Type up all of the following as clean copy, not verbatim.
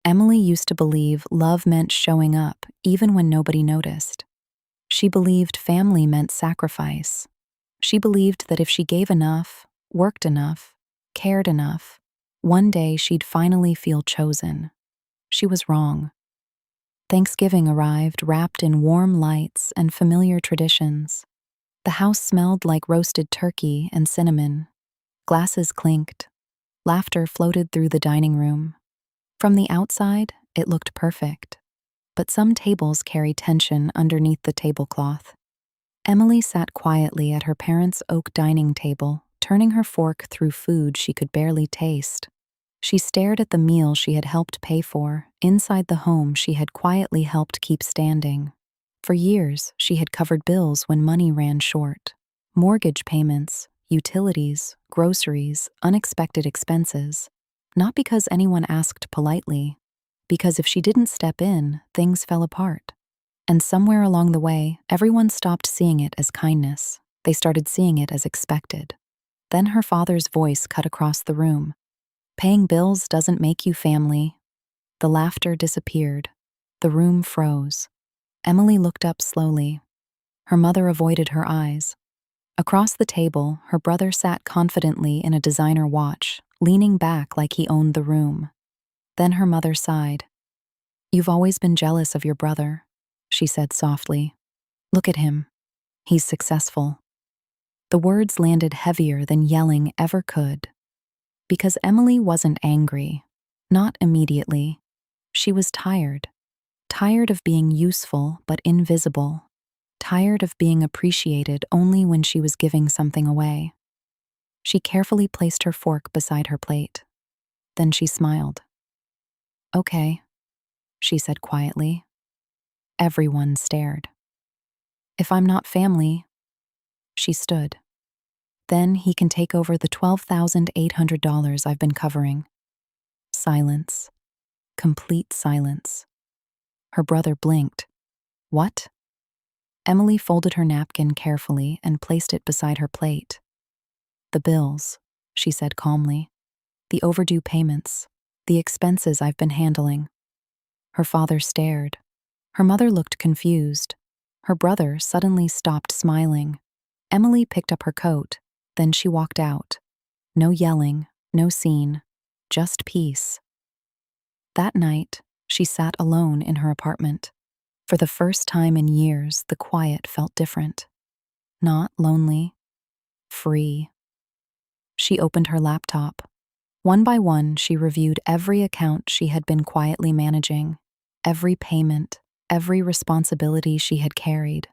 Emily used to believe love meant showing up even when nobody noticed. She believed family meant sacrifice. She believed that if she gave enough, worked enough, cared enough, one day she'd finally feel chosen. She was wrong. Thanksgiving arrived wrapped in warm lights and familiar traditions. The house smelled like roasted turkey and cinnamon. Glasses clinked. Laughter floated through the dining room. From the outside, it looked perfect. But some tables carried tension underneath the tablecloth. Emily sat quietly at her parents' oak dining table, turning her fork through food she could barely taste. She stared at the meal she had helped pay for, inside the home she had quietly helped keep standing. For years, she had covered bills when money ran short. Mortgage payments, utilities, groceries, unexpected expenses. Not because anyone asked politely, because if she didn't step in, things fell apart. And somewhere along the way, everyone stopped seeing it as kindness. They started seeing it as expected. Then her father's voice cut across the room. Paying bills doesn't make you family. The laughter disappeared. The room froze. Emily looked up slowly. Her mother avoided her eyes. Across the table, her brother sat confidently in a designer watch, leaning back like he owned the room. Then her mother sighed. "You've always been jealous of your brother," she said softly. "Look at him. He's successful." The words landed heavier than yelling ever could. Because Emily wasn't angry. Not immediately. She was tired. Tired of being useful but invisible. Tired of being appreciated only when she was giving something away. She carefully placed her fork beside her plate. Then she smiled. "Okay," she said quietly. Everyone stared. "If I'm not family," she stood. "Then he can take over the $12,800 I've been covering." Silence. Complete silence. Her brother blinked. "What?" Emily folded her napkin carefully and placed it beside her plate. "The bills," she said calmly. "The overdue payments. The expenses I've been handling." Her father stared. Her mother looked confused. Her brother suddenly stopped smiling. Emily picked up her coat. Then she walked out. No yelling, no scene, just peace. That night, she sat alone in her apartment. For the first time in years, the quiet felt different. Not lonely, free. She opened her laptop. One by one, she reviewed every account she had been quietly managing, every payment, every responsibility she had carried,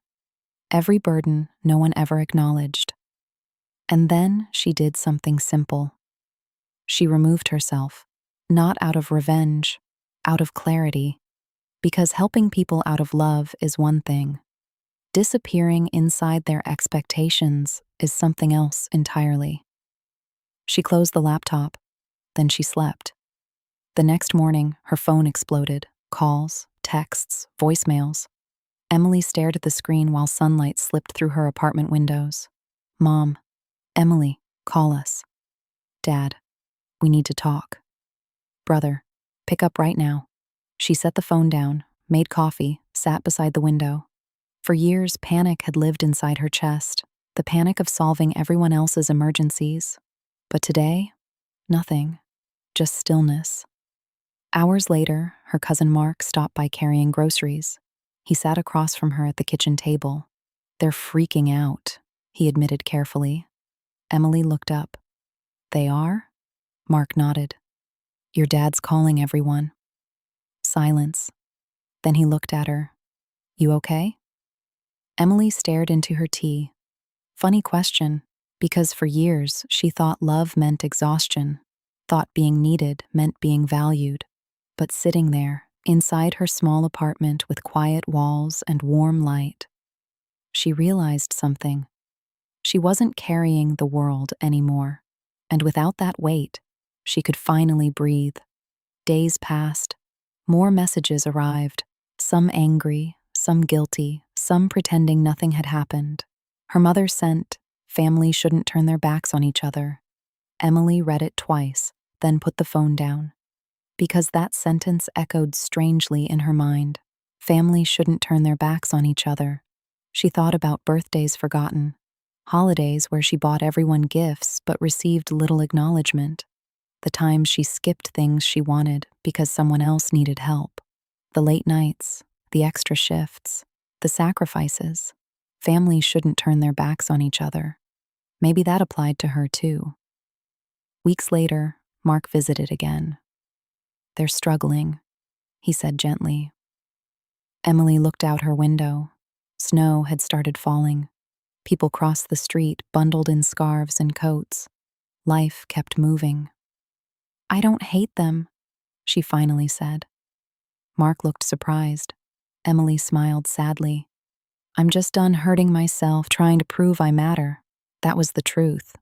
every burden no one ever acknowledged. And then she did something simple. She removed herself, not out of revenge, out of clarity, because helping people out of love is one thing. Disappearing inside their expectations is something else entirely. She closed the laptop, then she slept. The next morning, her phone exploded. Calls, texts, voicemails. Emily stared at the screen while sunlight slipped through her apartment windows. "Mom, Emily, call us." "Dad, we need to talk." "Brother, pick up right now." She set the phone down, made coffee, sat beside the window. For years, panic had lived inside her chest, the panic of solving everyone else's emergencies. But today, nothing, just stillness. Hours later, her cousin Mark stopped by carrying groceries. He sat across from her at the kitchen table. "They're freaking out," he admitted carefully. Emily looked up. "They are?" Mark nodded. "Your dad's calling everyone." Silence. Then he looked at her. "You okay?" Emily stared into her tea. Funny question, because for years she thought love meant exhaustion, thought being needed meant being valued. But sitting there, inside her small apartment with quiet walls and warm light, she realized something. She wasn't carrying the world anymore, and without that weight, she could finally breathe. Days passed. More messages arrived, some angry, some guilty, some pretending nothing had happened. Her mother sent, "Families shouldn't turn their backs on each other." Emily read it twice, then put the phone down. because that sentence echoed strangely in her mind. Families shouldn't turn their backs on each other. She thought about birthdays forgotten, holidays where she bought everyone gifts but received little acknowledgement, the times she skipped things she wanted because someone else needed help, the late nights, the extra shifts, the sacrifices. Families shouldn't turn their backs on each other. Maybe that applied to her too. Weeks later, Mark visited again. "They're struggling," he said gently. Emily looked out her window. Snow had started falling. People crossed the street, bundled in scarves and coats. Life kept moving. "I don't hate them," she finally said. Mark looked surprised. Emily smiled sadly. "I'm just done hurting myself trying to prove I matter." That was the truth.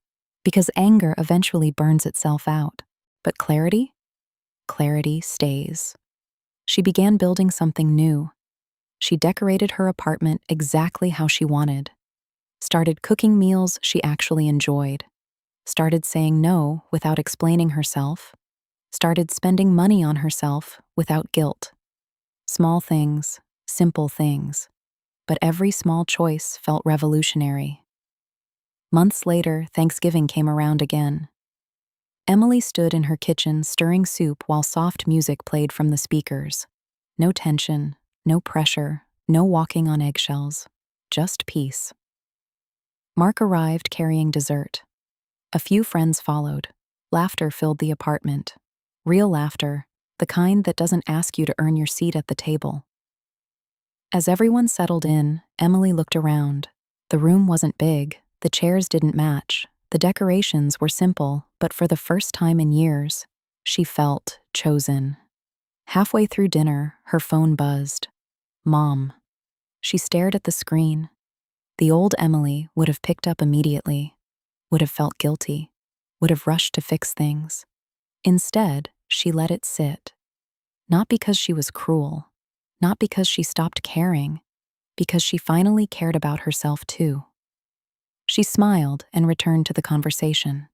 Because anger eventually burns itself out. But clarity? Clarity stays. She began building something new. She decorated her apartment exactly how she wanted. Started cooking meals she actually enjoyed. Started saying no without explaining herself. Started spending money on herself without guilt. Small things, simple things. But every small choice felt revolutionary. Months later, Thanksgiving came around again. Emily stood in her kitchen stirring soup while soft music played from the speakers. No tension, no pressure, no walking on eggshells, just peace. Mark arrived carrying dessert. A few friends followed. Laughter filled the apartment. Real laughter, the kind that doesn't ask you to earn your seat at the table. As everyone settled in, Emily looked around. The room wasn't big, the chairs didn't match, the decorations were simple, but for the first time in years, she felt chosen. Halfway through dinner, her phone buzzed. "Mom." She stared at the screen. The old Emily would have picked up immediately, would have felt guilty, would have rushed to fix things. Instead, she let it sit. Not because she was cruel, not because she stopped caring, because she finally cared about herself too. She smiled and returned to the conversation.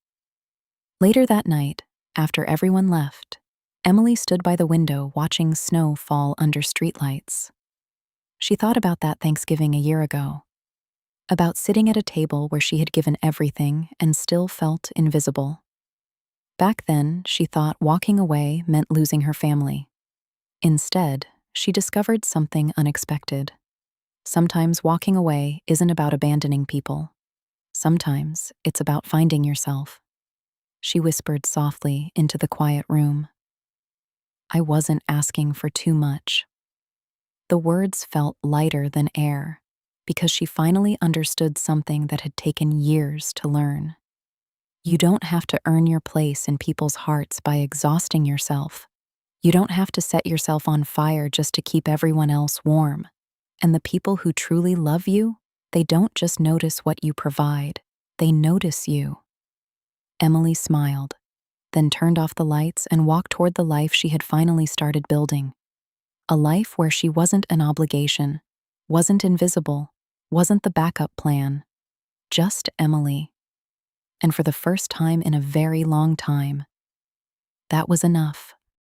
Later that night, after everyone left, Emily stood by the window watching snow fall under streetlights. She thought about that Thanksgiving a year ago, about sitting at a table where she had given everything and still felt invisible. Back then, she thought walking away meant losing her family. Instead, she discovered something unexpected. Sometimes walking away isn't about abandoning people. Sometimes it's about finding yourself. She whispered softly into the quiet room. "I wasn't asking for too much." The words felt lighter than air because she finally understood something that had taken years to learn. You don't have to earn your place in people's hearts by exhausting yourself. You don't have to set yourself on fire just to keep everyone else warm. And the people who truly love you, they don't just notice what you provide, they notice you. Emily smiled, then turned off the lights and walked toward the life she had finally started building. A life where she wasn't an obligation, wasn't invisible, wasn't the backup plan, just Emily. And for the first time in a very long time, that was enough.